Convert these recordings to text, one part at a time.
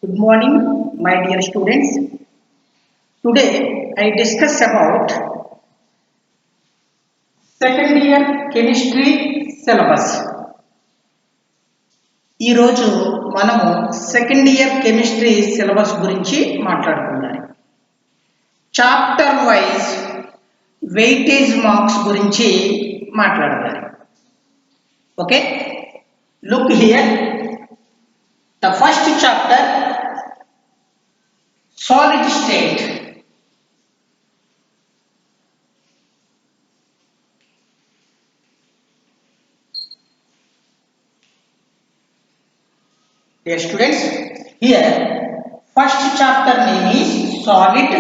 Good morning, my dear students. Today I discuss about second year chemistry syllabus. ఈ రోజు మనము second year chemistry syllabus గురించి మాట్లాడుకుందాం. Chapter wise weightage marks గురించి మాట్లాడదాం. Okay, look here. The first chapter solid state. Dear students, here first chapter name is solid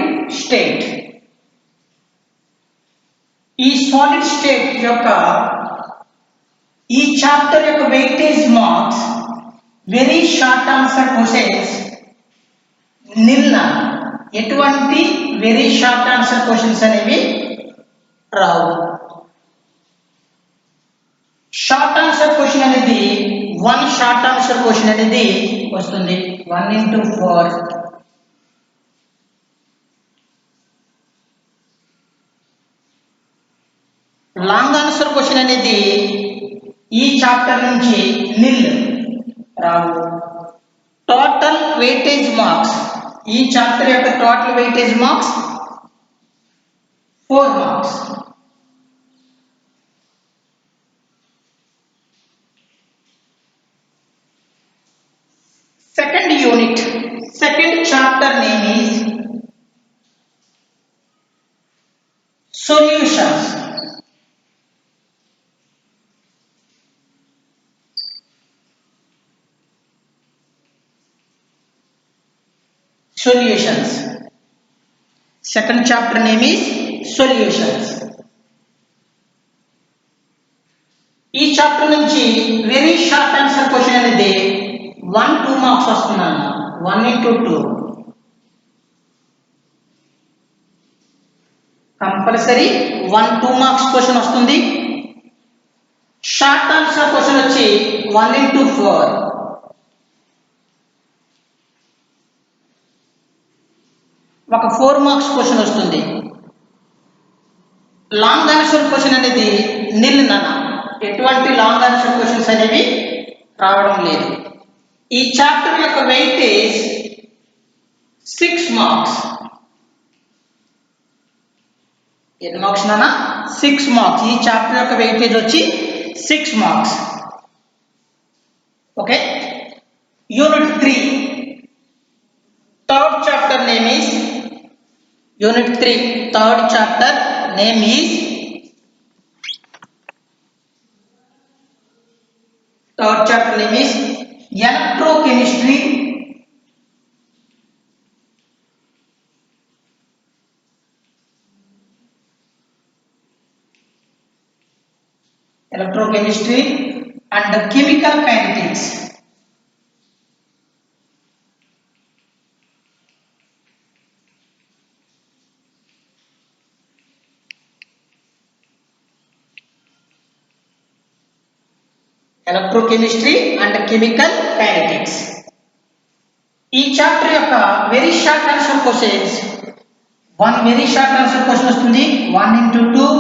state. ఈ solid state యొక్క ఈ చాప్టర్ యొక్క weightage marks very short answer questions నిన్న ఎటువంటి వెరీ షార్ట్ ఆన్సర్ క్వశ్చన్స్ అనేవి రావు. Short answer question అనేది one short answer question అనేది వస్తుంది. 1 into 4. లాంగ్ ఆన్సర్ క్వశ్చన్ అనేది ఈ చాప్టర్ నుంచి నిల్ రావు. టోటల్ వెయిటేజ్ మార్క్స్ ఈ చాప్టర్ యొక్క total weightage marks 4 marks. Second unit, second chapter name is solutions. Solutions. Second chapter name is solutions. ఈ chapter నుంచి very short answer question అనేది 1-2 marks వస్తున్నాను. 1 into 2 compulsory 1-2 marks question వస్తుంది. Short answer question వచ్చి 1 into 4. ఒక 4 marks question వస్తుంది. Long answer question అనేది నిల్ నాన్న, ఎటువంటి లాంగ్ ఆన్సర్ క్వశ్చన్స్ అనేవి రావడం లేదు. ఈ చాప్టర్ యొక్క వెయిటేజ్ 6 మార్క్స్. ఎన్ని మార్క్స్ నాన్న? 6 మార్క్స్. ఈ చాప్టర్ యొక్క వెయిటేజ్ వచ్చి 6 marks. Okay, unit 3 third chapter name is unit 3 third chapter name is electrochemistry. Electrochemistry and chemical kinetics. Electrochemistry and chemical kinetics. ఈ చాప్టర్ యొక్క very short answer questions 1 very short answer question వస్తుంది. 1 into 2.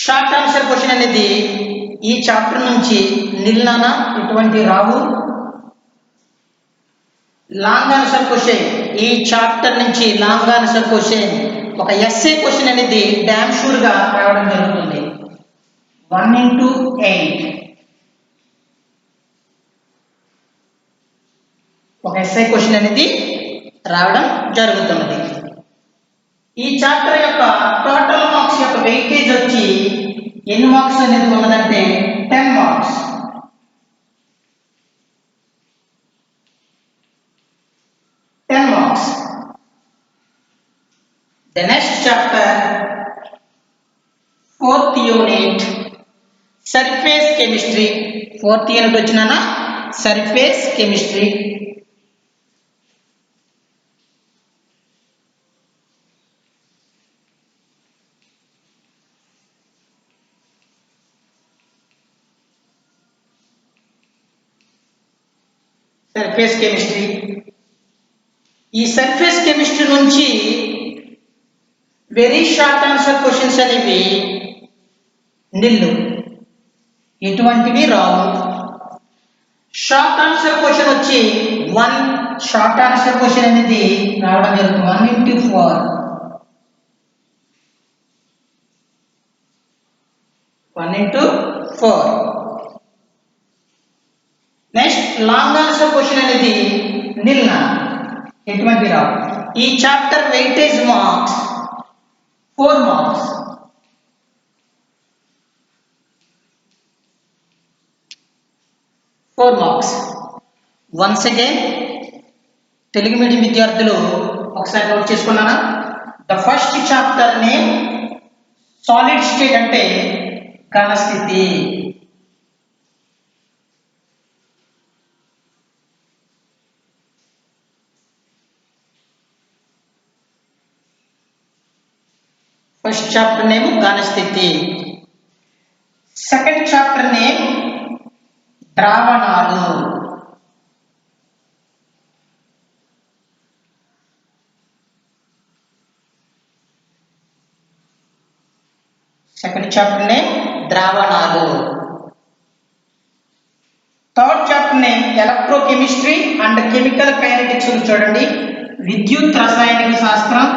Short answer question అనేది ఈ chapter నుంచి నిల్నాన ఎటువంటి రావు. Long answer question ఈ chapter నుంచి లాంగ్ ఆన్సర్ క్వశ్చన్ ఒక ఎస్ఏ క్వశ్చన్ అనేది డామ్ షూర్ గా రావడం జరుగుతుంది. 1 into 8. ఒక ఎస్ఏ క్వశ్చన్ అనేది రావడం జరుగుతున్నది. ఈ చాప్టర్ యొక్క టోటల్ మార్క్స్ యొక్క వెయిటేజ్ వచ్చి ఎన్ని మార్క్స్ అనేది ఉన్నదంటే 10 marks. The next chapter, fourth unit, surface chemistry. Fourth unit వచ్చినా surface chemistry. Surface chemistry. ఈ సర్ఫేస్ కెమిస్ట్రీ నుంచి వెరీ షార్ట్ ఆన్సర్ క్వశ్చన్స్ అనేవి నిల్లు, ఎటువంటివి రావు. షార్ట్ ఆన్సర్ క్వశ్చన్ వచ్చి 1 షార్ట్ ఆన్సర్ క్వశ్చన్ అనేది రావడం జరుగుతుంది. 1 into 4, 1 into 4. Next long answer question అనేది నిల్న, ఎటువంటి రావు. ఈ chapter weightage marks 4 marks. Once again Telugu medium విద్యార్థులు ఒకసారి నోట్ చేసుకున్నారా? The first chapter name solid state అంటే ఘనస్థితి. ఫస్ట్ చాప్టర్ నేమ్ ఘనస్థితి. సెకండ్ చాప్టర్ నేమ్ ద్రావణాలు. సెకండ్ చాప్టర్ నేమ్ ద్రావణాలు. Third chapter name electrochemistry and chemical kinetics. చూడండి, విద్యుత్ రసాయనిక శాస్త్రం,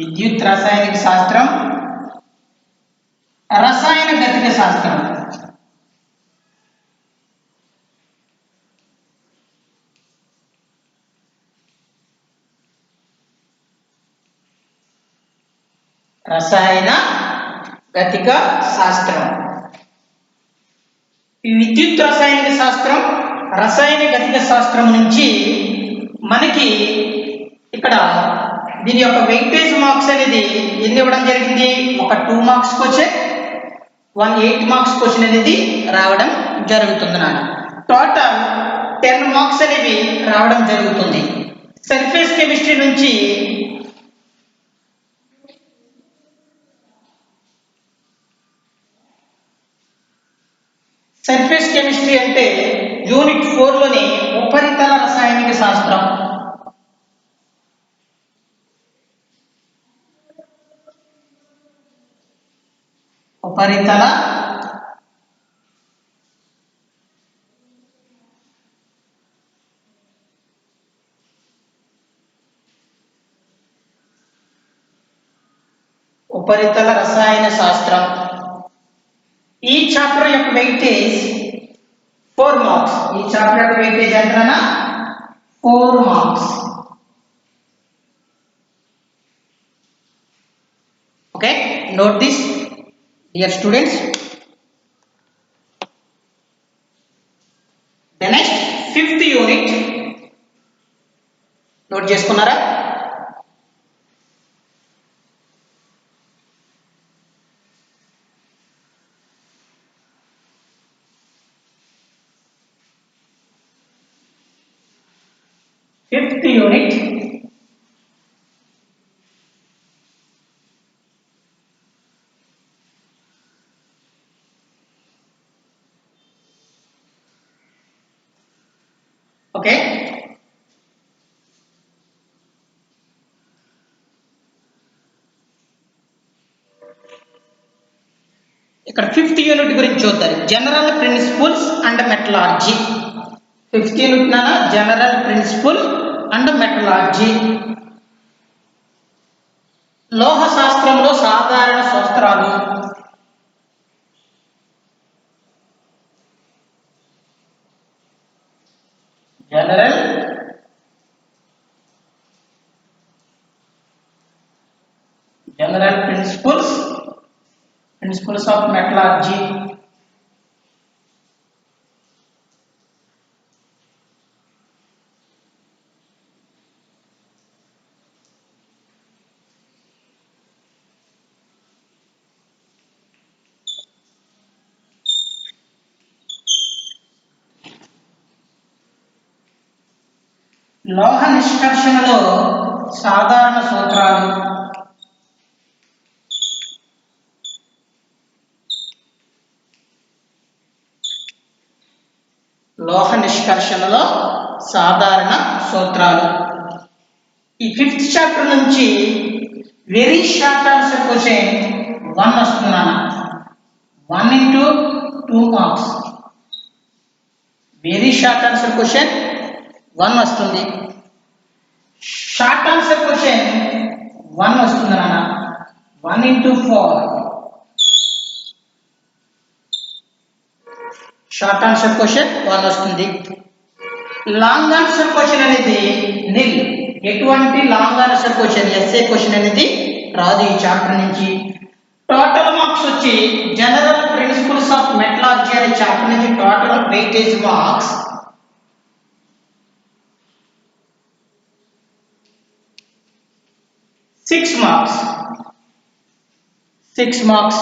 విద్యుత్ రసాయనిక శాస్త్రం, రసాయన గతిక శాస్త్రం. రసాయన గతిక శాస్త్రం. ఈ విద్యుత్ రసాయనిక శాస్త్రం, రసాయన గతిక శాస్త్రం నుంచి మనకి ఇక్కడ దీని యొక్క వెయిటేజ్ మార్క్స్ అనేది ఎన్ని ఇవ్వడం జరిగింది? ఒక 2 మార్క్స్ క్వశ్చన్, 1 8 మార్క్స్ క్వశ్చన్ అనేది రావడం జరుగుతుంది నాన్న. టోటల్ 10 మార్క్స్ అనేవి రావడం జరుగుతుంది. సర్ఫేస్ కెమిస్ట్రీ నుంచి సర్ఫేస్ కెమిస్ట్రీ అంటే యూనిట్ 4లోని ఉపరితల రసాయనిక శాస్త్రం. ఉపరితల రసాయన శాస్త్రం. ఈ చాప్టర్ యొక్క వెయిటేజ్ 4 మార్క్స్. ఈ చాప్టర్ యొక్క వెయిటేజ్ ఎంతనా? 4 marks. Okay, note this dear students. The next 5th unit note చేసుకున్నారా? Fifth unit okay. ఇక్కడ 5th యూనిట్ గురించి చూద్దాం. General principles and metallurgy. 5th unit నానా జనరల్ ప్రిన్సిపల్ అండ్ మెటలార్జీ. లోహ శాస్త్రంలో సాధారణ సూత్రాలు. General principles of metallurgy. లోహ నిష్కర్షణలో సాధారణ సూత్రాలు. లోహ నిష్కర్షణలో సాధారణ సూత్రాలు. ఈ 5th చాప్టర్ నుంచి వెరీ షార్ట్ ఆన్సర్ క్వశ్చన్ 1 వస్తున్నాను. 1 into 2 marks. Very short answer question 1 వస్తుంది. షార్ట్ ఆన్సర్ క్వశ్చన్ 1 వస్తుంది నాన్న. 1 into 4. షార్ట్ ఆన్సర్ క్వశ్చన్ 1 వస్తుంది. లాంగ్ ఆన్సర్ క్వశ్చన్ అనేది నిల్. ఎటువంటి long answer question SA question అనేది రాదు ఈ చాప్టర్ నుంచి. టోటల్ మార్క్స్ వచ్చి జనరల్ ప్రిన్సిపల్స్ ఆఫ్ మెటలార్జీ అనే చాప్టర్ నుంచి total weightage marks 6 marks. 6 marks.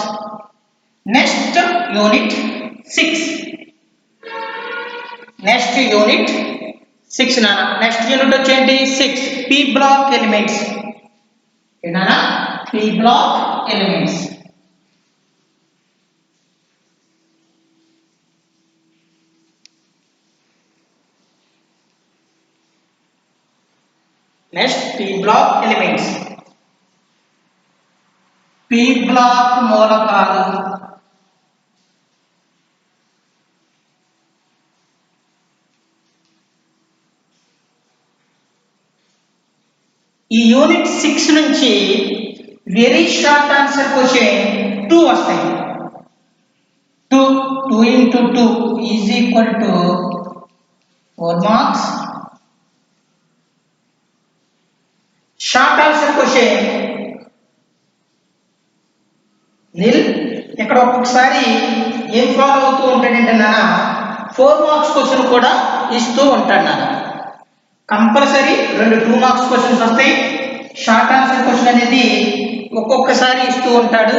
Next unit 6. Next unit 6 నానా. నెక్స్ట్ యూనిట్ వచ్చేంటి 6 పి బ్లాక్ ఎలిమెంట్స్. ఏనా P block elements. Next P block elements. P block మూలకాలు. ఈ unit 6 నుంచి very short answer question 2 వస్తాయి. 2 into 2 is equal to 4 marks. Short answer question nil. ఇక్కడ ఒక్కొక్కసారి ఏం ఫాలో అవుతూ ఉంటాడంటే నాన్న 4 మార్క్స్ క్వశ్చన్ కూడా ఇస్తూ ఉంటాడు నాన్న. కంపల్సరీ 2 మార్క్స్ క్వశ్చన్స్ వస్తాయి. షార్ట్ ఆన్సర్ క్వశ్చన్ అనేది ఒక్కొక్కసారి ఇస్తూ ఉంటాడు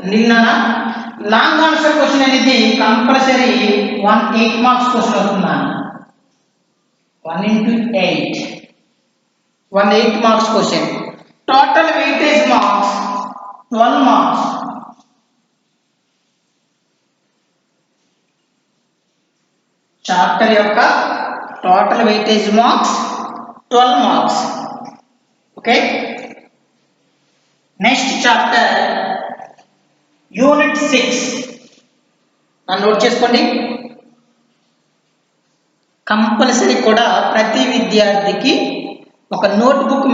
నిల్ నాన్న. లాంగ్ ఆన్సర్ క్వశ్చన్ అనేది కంపల్సరీ 8 మార్క్స్ క్వశ్చన్ వస్తున్నాను. 1 into 8. 8 marks question. Total weightage marks 12 marks. Chapter యొక్క total weightage marks 12 marks. Okay. Next chapter unit 6 note చేసుకోండి. కంపల్సరీ కూడా ప్రతి విద్యార్థికి ఒక నోట్బుక్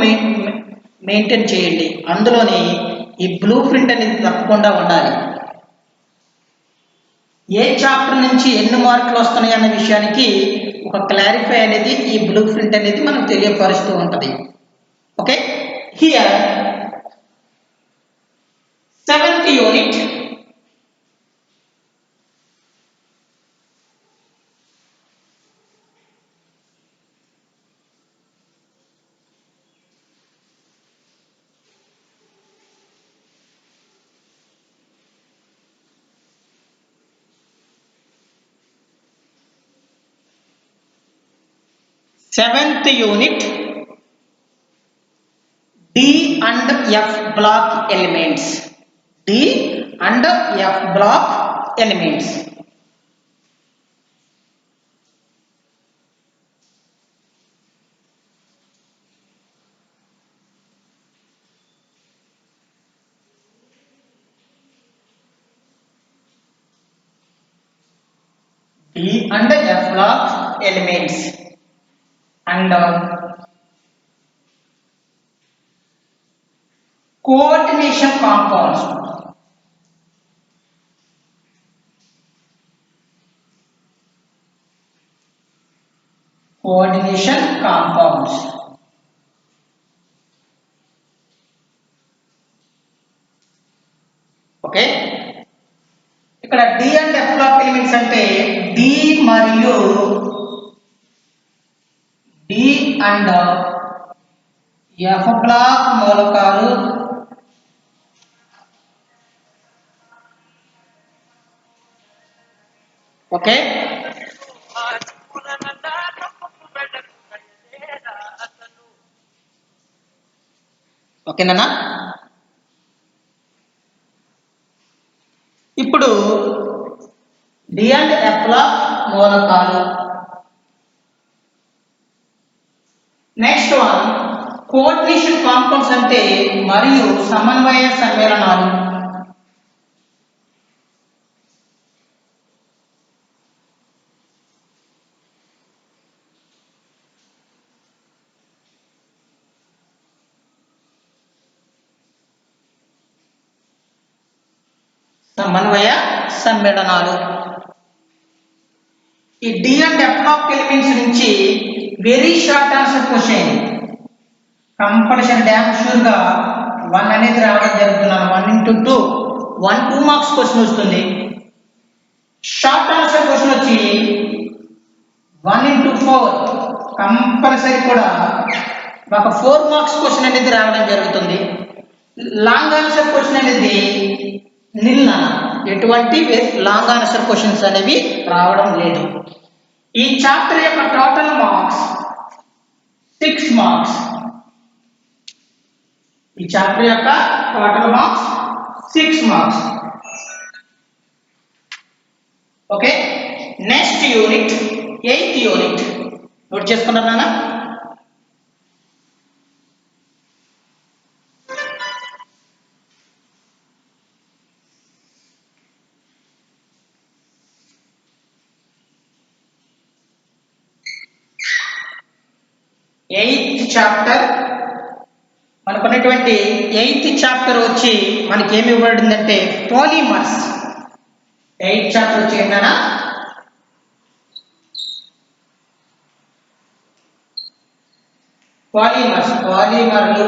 మెయింటైన్ చేయండి. అందులోని ఈ బ్లూ ప్రింట్ అనేది తప్పకుండా ఉండాలి. ఏ చాప్టర్ నుంచి ఎన్ని మార్కులు వస్తున్నాయి అనే విషయానికి ఒక క్లారిఫై అనేది ఈ బ్లూ ప్రింట్ అనేది మనకు తెలియపరుస్తూ ఉంటుంది. Okay. Here 7th unit D and F block elements. D and F block elements. D and F block elements and coordination compounds. Coordination compounds. Okay. ఇక్కడ D and F block elements అంటే D మరియు D and F block మూలకాలు okay. ఓకేనా? ఇప్పుడు D and ఎఫ్ల మూలకాలు. Next one coordination compounds అంటే మరియు సమన్వయ సమ్మేళనాలు. సమన్వయ సమ్మేళనాలు. ఈ D and F block elements నుంచి very short answer question compulsory damn sure గా 1 అనేది రావడం జరుగుతున్నాను. 1 into 2 1 2 మార్క్స్ క్వశ్చన్ వస్తుంది. షార్ట్ ఆన్సర్ క్వశ్చన్ వచ్చి 1 into 4 కంపల్సరీ కూడా ఒక 4 మార్క్స్ క్వశ్చన్ అనేది రావడం జరుగుతుంది. లాంగ్ ఆన్సర్ క్వశ్చన్ అనేది నిన్న ఎటువంటి లాంగ్ ఆన్సర్ క్వశ్చన్స్ అనేవి రావడం లేదు. ఈ చాప్టర్ యొక్క టోటల్ మార్క్స్ 6 మార్క్స్. ఈ చాప్టర్ యొక్క total marks 6 marks. Okay, next unit 8th unit note చేసుకున్నారా? ఎయిత్ చాప్టర్ మనకున్నటువంటి 8th చాప్టర్ వచ్చి మనకి ఏమి ఇవ్వబడిందంటే పాలిమర్స్. 8th చాప్టర్ వచ్చి ఏంటన్నా పాలిమర్స్, పాలిమర్లు.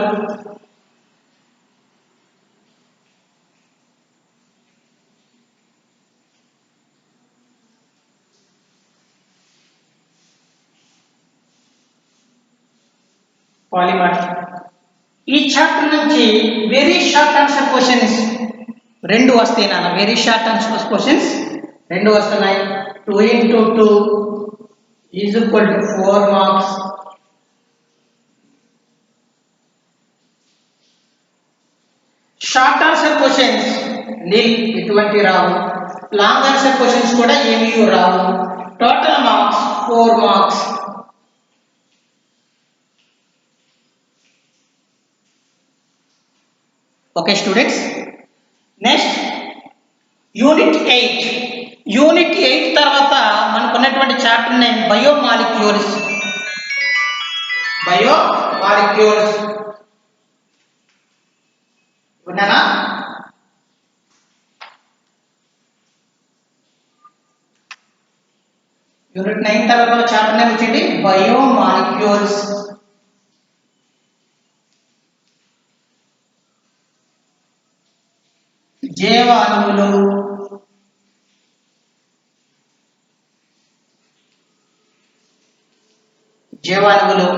పాలిమర్స్ ఈ చాప్టర్ నుంచి వెరీ షార్ట్ ఆన్సర్ క్వశ్చన్స్ 2 వస్తాయి నాన్న. వెరీ షార్ట్ ఆన్సర్ క్వశ్చన్స్ 2 వస్తున్నాయి. 2 into 2 is equal to 4 marks. Short answer questions ఎటువంటి రావు. లాంగ్ ఆన్సర్ క్వశ్చన్స్ కూడా ఏమీ రావు. Total marks 4 marks. Okay students, next unit 8. Unit 8 తర్వాత మనకు ఉన్నటువంటి చాప్టర్ నేమ్ బయోమాలిక్యూల్స్. బయోమాలిక్యూల్స్ విన్నారా? యూనిట్ 9 తర్వాత చాప్టర్ నేమ్ వచ్చేది బయోమాలిక్యూల్స్. జీవాణువులు. జీవాణువులు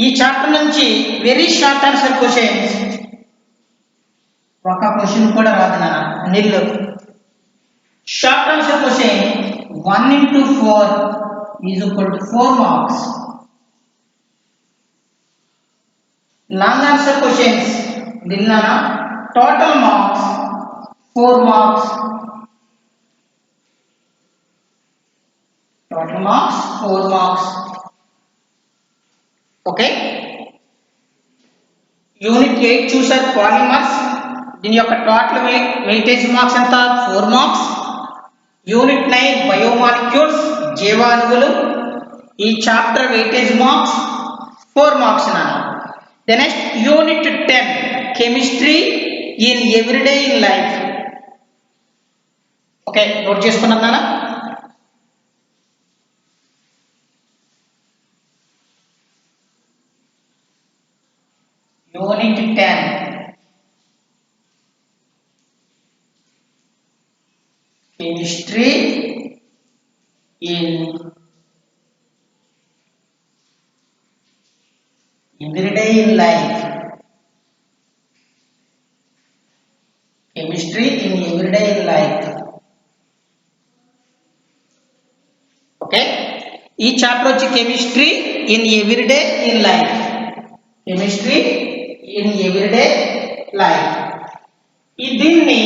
ఈ చాప్టర్ నుంచి వెరీ షార్ట్ ఆన్సర్ క్వశ్చన్స్ ఒక క్వశ్చన్ కూడా రాదు నాన్న. Nil short answer question 1 into 4 is equal to 4 marks. Long answer questions నిన్న total marks 4 marks. Total marks 4 marks. Okay, unit 8 చూసారు పాలిమర్స్. దీని యొక్క టోటల్ వెయిటేజ్ మార్క్స్ ఎంత? 4 మార్క్స్. Unit 9 biomolecules జీవాణువులు. ఈ చాప్టర్ వెయిటేజ్ మార్క్స్ 4 మార్క్స్ నాన్న. The next unit 10 chemistry in everyday in life. Okay, note చేసుకున్నాం నాన్న. Unit 10 chemistry in everyday in life. Chemistry in everyday in life. Okay, ఈ chapter వచ్చి chemistry in everyday in life. Chemistry in everyday life. దీన్ని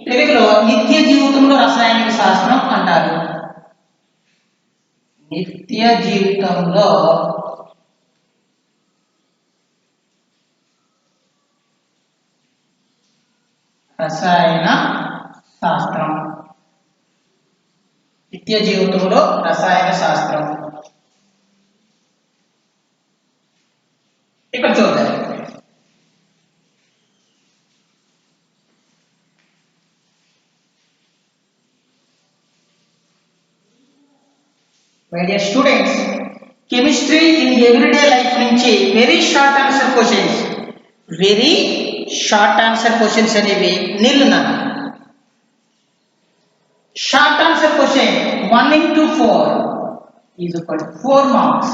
తెలుగులో నిత్య జీవితంలో రసాయనిక శాస్త్రం అంటారు. నిత్య జీవితంలో రసాయన శాస్త్రం. నిత్య జీవితంలో రసాయన శాస్త్రం. ఇక్కడ చూద్దాం. My dear students, chemistry in everyday life నుంచి very short answer questions, very short answer questions అనేవి నిల్లున్నా. Short answer question 1 into 4 is equal to 4 marks.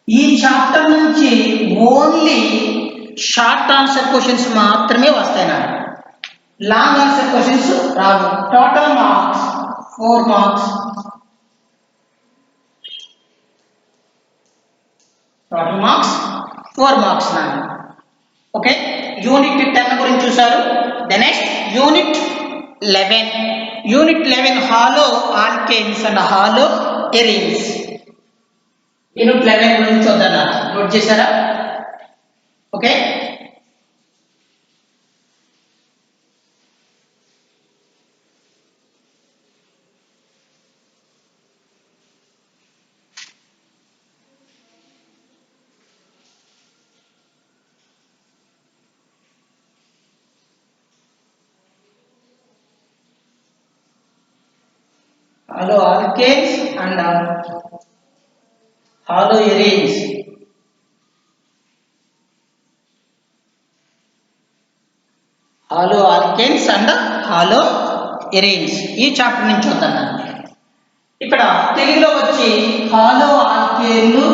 ఈ చాప్టర్ నుంచి ఓన్లీ షార్ట్ ఆన్సర్ క్వశ్చన్స్ మాత్రమే వస్తాయి నాకు. లాంగ్ ఆన్సర్ క్వశ్చన్స్ రావు. Total marks 4 marks. Total marks 4 marks నాకు. ఓకే, యూనిట్ 10 గురించి చూసారు. The next unit 11. Unit 11 halo alkanes and halo arenes. Unit 11 గురించి చూద్దాం. నోట్ చేశారా? Okay, halo alkanes and halo arenes. Halo alkanes and halo arenes ఈ chapter నుంచి చూద్దాం. ఇక్కడ తెలుగులో వచ్చి హాలో ఆల్కేన్లు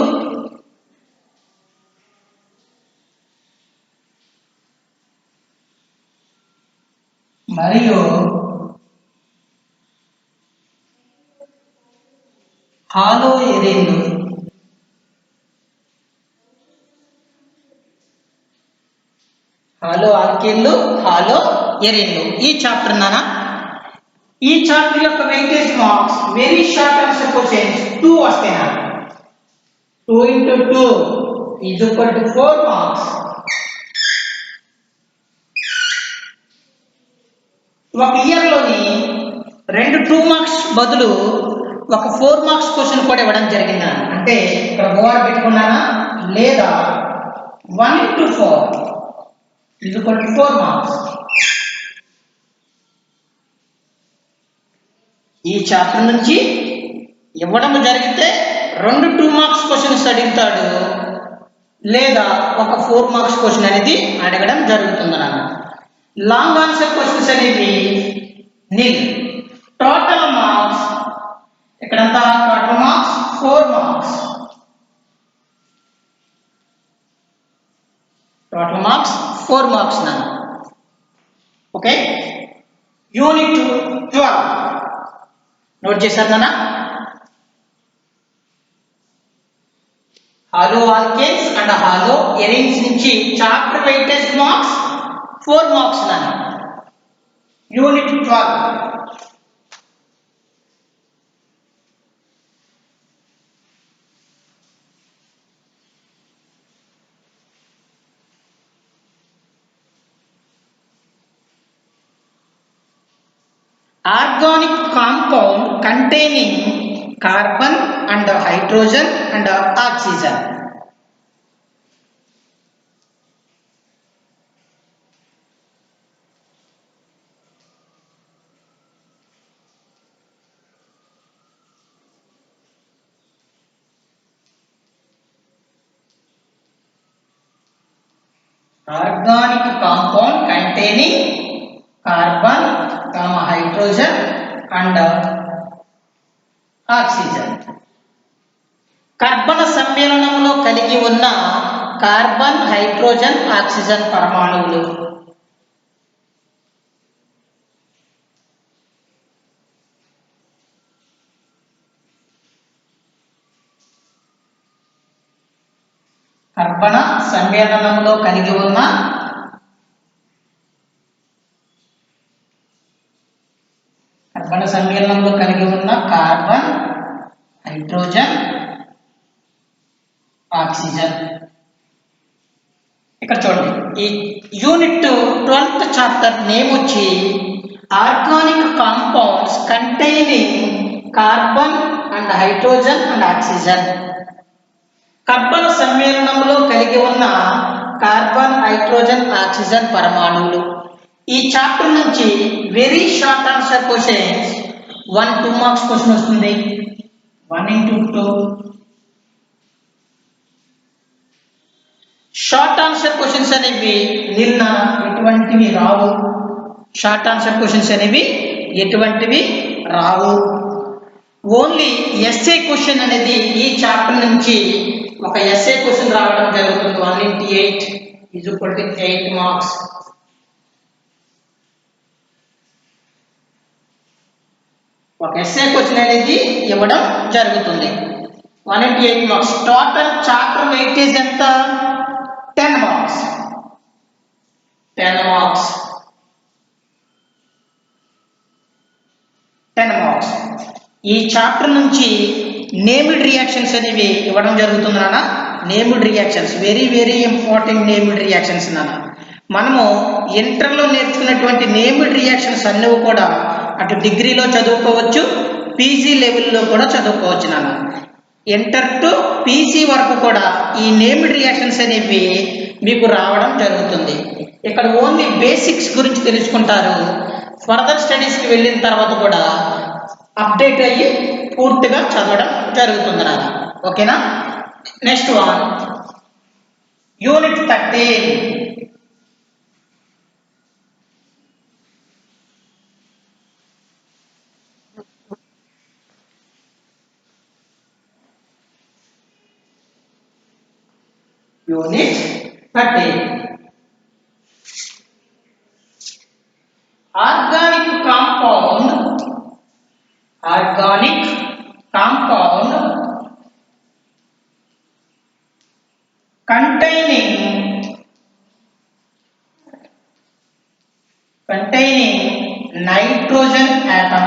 మరియు హాలో ఎరీన్లు. హాలో ఆల్కేన్లు, హాలో ఎరీన్లు ఈ చాప్టర్ నానా. ఈ చాప్టర్ యొక్క weightage marks very short answer questions 2 వస్తాయి. 2 into 2 is equal to 4 marks. ఒక ఇయర్ లోని 2 2 మార్క్స్ బదులు ఒక 4 మార్క్స్ క్వశ్చన్ కూడా ఇవ్వడం జరిగిందా అంటే ఇక్కడ ఓవర్ పెట్టుకున్నానా లేదా 1 into 4 is equal to 4 marks. ఈ చాప్టర్ నుంచి ఇవ్వడం జరిగితే 2 2 మార్క్స్ క్వశ్చన్స్ అడుగుతాడు లేదా ఒక 4 మార్క్స్ క్వశ్చన్ అనేది అడగడం జరుగుతుందన్నమాట. లాంగ్ ఆన్సర్ క్వశ్చన్స్ అనేవి నిల్. టోటల్ మార్క్స్ ఇక్కడంతా total marks 4 marks. Total marks 4 marks నా. ఓకే, యూనిట్ 12 నోట్ చేశారు నాన్న. హాలో ఆల్కేన్స్ అండ్ హాలో ఎరీన్స్ నుంచి చాప్టర్ వెయిటేజ్ మార్క్స్ 4 మార్క్స్ నాన్న. Unit 12. Organic compound containing carbon and hydrogen and oxygen. Organic compound containing carbon, hydrogen and oxygen. కర్బన సమ్మేళనంలో కలిగి ఉన్న carbon, hydrogen, oxygen పరమాణువులు. కర్బన సమ్మేళనంలో కలిగి ఉన్న కార్బన్, హైడ్రోజన్, ఆక్సిజన్. ఇక్కడ చూడండి, ఈ యూనిట్ 12th చాప్టర్ నేమ్ వచ్చి organic compounds containing carbon and hydrogen and oxygen. కర్బన సమ్మేళనంలో కలిగి ఉన్న కార్బన్, హైడ్రోజన్, ఆక్సిజన్ పరమాణువులు. ఈ చాప్టర్ నుంచి very short answer questions 1-2 marks question వస్తుంది. 1x2 షార్ట్ ఆన్సర్ క్వశ్చన్స్ అనేవి నిన్న ఎటువంటివి రావు. షార్ట్ ఆన్సర్ క్వశ్చన్స్ అనేవి ఎటువంటివి రావు. ఓన్లీ ఎస్ఏ క్వశ్చన్ అనేది ఈ చాప్టర్ నుంచి ఒక ఎస్ఏ క్వశ్చన్ రావడం జరుగుతుంది. 1x8 = 8 marks. ఒక ఎస్ఏ క్వశ్చన్ అనేది ఇవ్వడం జరుగుతుంది. 1x8 marks. Total chapter weightage ఎంత? 10 మార్క్స్. 10 మార్క్స్. 10 మార్క్స్. ఈ చాప్టర్ నుంచి నేమ్డ్ రియాక్షన్స్ అనేవి ఇవ్వడం జరుగుతుంది నాన్న. Named reactions very very important. Named reactions నాన్న మనము ఇంటర్లో నేర్చుకున్నటువంటి నేమ్డ్ రియాక్షన్స్ అన్నీ కూడా అటు డిగ్రీలో చదువుకోవచ్చు, పీజీ లెవెల్లో కూడా చదువుకోవచ్చు నాన్న. ఇంటర్ టు పీజీ వరకు కూడా ఈ నేమ్డ్ రియాక్షన్స్ అనేవి మీకు రావడం జరుగుతుంది. ఇక్కడ ఓన్లీ బేసిక్స్ గురించి తెలుసుకుంటారు. ఫర్దర్ స్టడీస్కి వెళ్ళిన తర్వాత కూడా అప్డేట్ అయ్యి పూర్తిగా చదవడం జరుగుతుంది నాన్న. ఓకేనా? Next one, unit 13. Unit 13 organic compound containing nitrogen atom.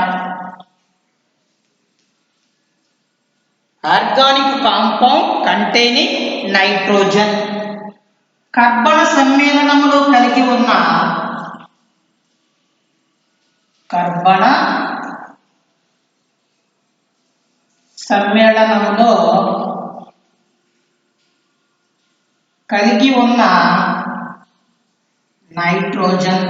Organic compound containing nitrogen. కర్బన సమ్మేళనంలో కలిగి ఉన్న నైట్రోజన్.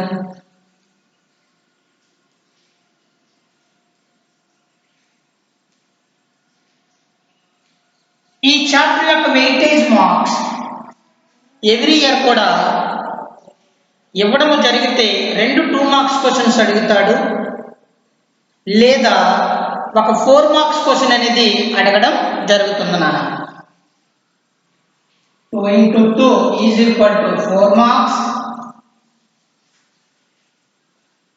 ఈ చాప్టర్ యొక్క వెయిటేజ్ మార్క్స్ ఎవ్రీ ఇయర్ కూడా ఇవ్వడం జరిగితే 2 మార్క్స్ క్వశ్చన్స్ అడుగుతాడు, లేదా ఒక 4 మార్క్స్ క్వశ్చన్ అనేది అడగడం జరుగుతుంది నాన్న. 2 into 2 = 4 marks.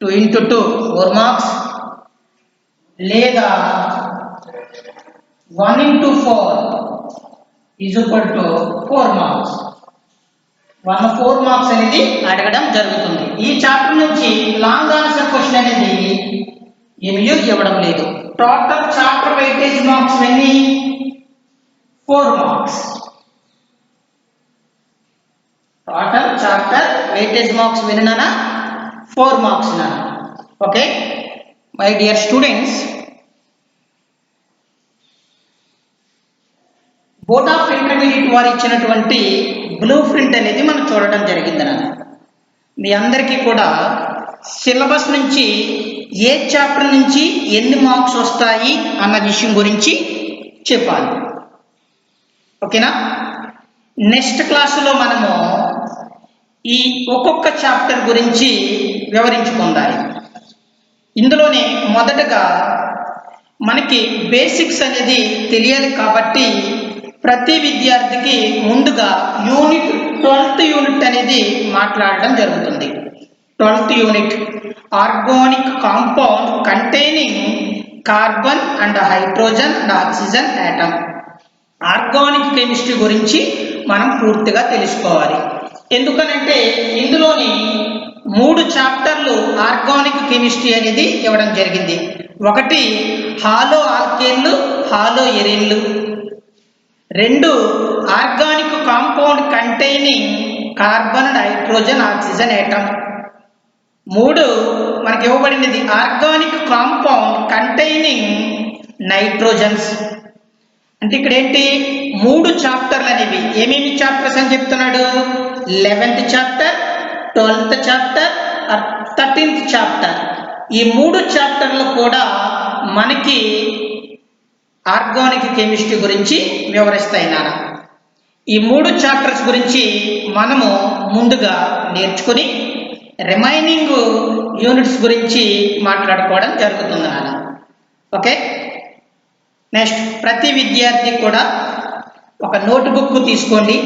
2 into 2 4 marks, లేదా 1 into 4 = 4 marks. 4 మార్క్స్ అనేది అడగడం జరుగుతుంది. ఈ చాప్టర్ నుంచి లాంగ్ ఆన్సర్ క్వశ్చన్ అనేది ఏమీ ఇవ్వడం లేదు. టోటల్ చాప్టర్ వెయిటేజ్ మార్క్స్ ఎన్ని? 4 marks. Total chapter weightage marks విన్నానా? 4 మార్క్స్ నాన్న. Okay my dear students, board of intermediate వారు ఇచ్చినటువంటి బ్లూ ప్రింట్ అనేది మనం చూడడం జరిగింది నాన్న. మీ అందరికీ కూడా సిలబస్ నుంచి ఏ చాప్టర్ నుంచి ఎన్ని మార్క్స్ వస్తాయి అన్న విషయం గురించి చెప్పాలి. ఓకేనా? నెక్స్ట్ క్లాసులో మనము ఈ ఒక్కొక్క చాప్టర్ గురించి వివరించుకుందాం. ఇందులోనే మొదటగా మనకి బేసిక్స్ అనేది తెలియాలి కాబట్టి ప్రతి విద్యార్థికి ముందుగా యూనిట్ 12th యూనిట్ అనేది మాట్లాడడం జరుగుతుంది. 12th unit organic compound containing carbon and hydrogen and oxygen atom. Organic chemistry గురించి మనం పూర్తిగా తెలుసుకోవాలి. ఎందుకనంటే ఇందులోని 3 చాప్టర్లు ఆర్గానిక్ కెమిస్ట్రీ అనేది ఇవ్వడం జరిగింది. ఒకటి హాలో ఆల్కేన్లు, హాలో ఎరిన్లు. 2 organic compound containing carbon, nitrogen, oxygen atom. 3 మనకి ఇవ్వబడినది ఆర్గానిక్ కాంపౌండ్ కంటైనింగ్ నైట్రోజన్స్. అంటే ఇక్కడ ఏంటి 3 చాప్టర్లు అనేవి ఏమేమి చాప్టర్స్ అని చెప్తున్నాడు? 11th chapter, 12th chapter, 13th chapter. ఈ 3 చాప్టర్లు కూడా మనకి ఆర్గానిక్ కెమిస్ట్రీ గురించి వివరిస్తాయి నాన్న. ఈ 3 చాప్టర్స్ గురించి మనము ముందుగా నేర్చుకుని రిమైనింగ్ యూనిట్స్ గురించి మాట్లాడుకోవడం జరుగుతుంది నాన్న. ఓకే, నెక్స్ట్ ప్రతి విద్యార్థి కూడా ఒక నోట్బుక్ తీసుకోండి.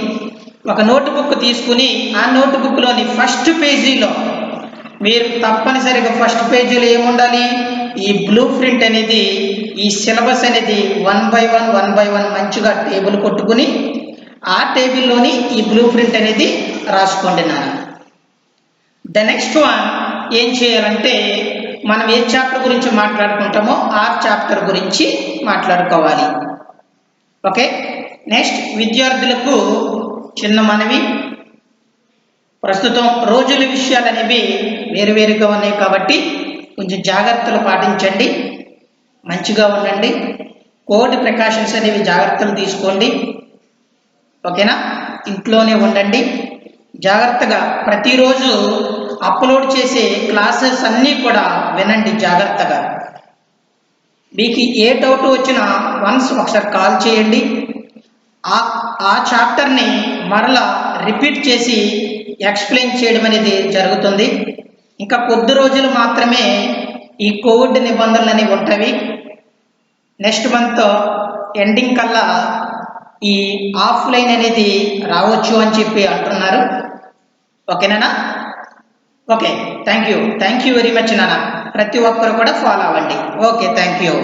ఒక నోట్బుక్ తీసుకుని ఆ నోట్బుక్లోని ఫస్ట్ పేజీలో మీరు తప్పనిసరిగా ఫస్ట్ పేజీలో ఏముండాలి? ఈ బ్లూ ప్రింట్ అనేది, ఈ సిలబస్ అనేది 1 by 1 మంచిగా టేబుల్ కొట్టుకుని ఆ టేబుల్లోని ఈ బ్లూ ప్రింట్ అనేది రాసుకోండి నాన్న. ద నెక్స్ట్ వన్ ఏం చేయాలంటే మనం ఏ చాప్టర్ గురించి మాట్లాడుకుంటామో ఆ చాప్టర్ గురించి మాట్లాడుకోవాలి. ఓకే, నెక్స్ట్ విద్యార్థులకు చిన్న మనవి, ప్రస్తుతం రోజుల విషయాలు అనేవి వేరువేరుగా ఉన్నాయి కాబట్టి కొంచెం జాగ్రత్తలు పాటించండి, మంచిగా ఉండండి. కోవిడ్ ప్రికాషన్స్ అనేవి జాగ్రత్తలు తీసుకోండి. ఓకేనా, ఇంట్లోనే ఉండండి. జాగ్రత్తగా ప్రతిరోజు అప్లోడ్ చేసే క్లాసెస్ అన్నీ కూడా వినండి జాగ్రత్తగా. మీకు ఏ డౌట్ వచ్చినా వన్స్ ఒకసారి కాల్ చేయండి. ఆ చాప్టర్ని మరలా రిపీట్ చేసి ఎక్స్ప్లెయిన్ చేయడం అనేది జరుగుతుంది. ఇంకా కొద్ది రోజులు మాత్రమే ఈ కోవిడ్ నిబంధనలు అనేవి ఉంటాయి. నెక్స్ట్ మంత్ ఎండింగ్ కల్లా ఈ ఆఫ్లైన్ అనేది రావచ్చు అని చెప్పి అంటున్నారు. ఓకేనా? Okay, thank you very much నాన్న. ప్రతి ఒక్కరు కూడా ఫాలో అవ్వండి. Okay, thank you.